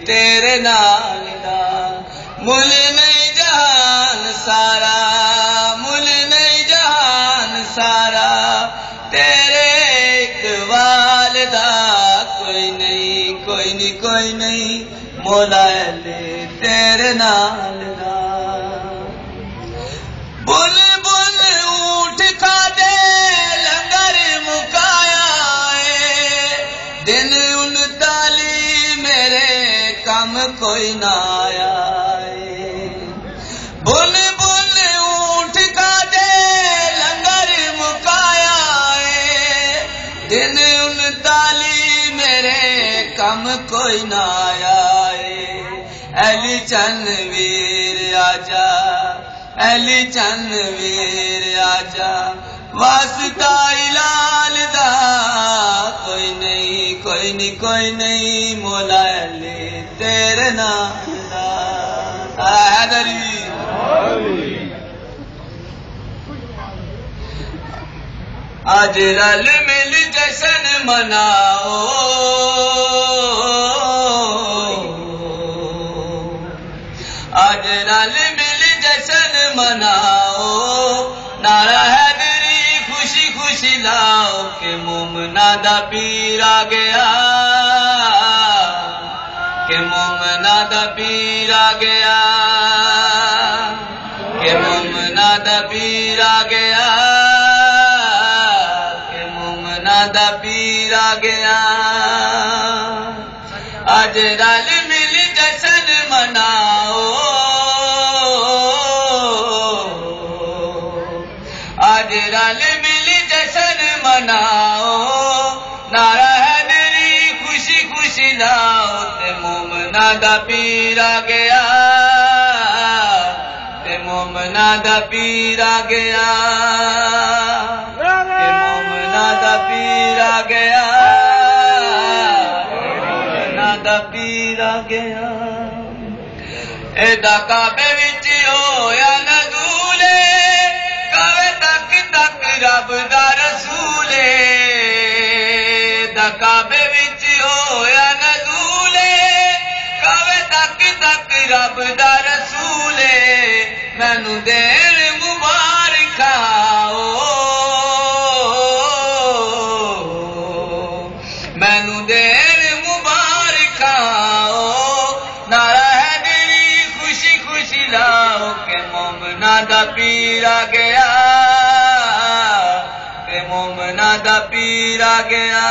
تیرے نال دا مل نہیں جہان سارا مل نہیں جہان سارا تیرے اقبال دا کوئی نہیں کوئی نہیں کوئی نہیں مولا علی تیرے نال دا بل بل اونٹ کھا دے لنگر مکایا دن انتالی میرے کم کوئی نہ آیا بل بل اونٹ کھا دے لنگر مکایا دن انتالی میرے کم کوئی نہ آیا علی چند ویر آجا علی چند ویر آجا واسطہ لال دا کوئی نہیں کوئی نہیں کوئی نہیں مولا علی تیرے نام دا حیدری آج رل مل جشن مناؤ آج رل مل جشن مناؤ نعرہ حیدری خوشی خوشی لاؤ کہ مومنا دا پیر آ گیا کہ مومنا دا پیر آ گیا کہ مومنا دا پیر آ گیا کہ مومنا دا پیر آ گیا آج رل مل جشن مناؤ آج رل مل جشن مناؤ نعرہ حیدری خوشی خوشی لاؤ تے مومنا دا پیر آ گیا تے مومنا دا پیر آ گیا تے مومنا دا پیر آ گیا مومنا دا پیر آ گیا ایدا کعبے وچ ہویا نزولے کعبے تک تک رب دا رسولے دا کعبے وچ ہویا نزولے کعبے تک تک رب دا رسولے مینوں دین مبارک آؤ مینوں دین مبارک آؤ نعرہ حیدری خوشی خوشی لاؤ کہ مومنا دا پیر آ گیا کہ مومنا دا پیر آ گیا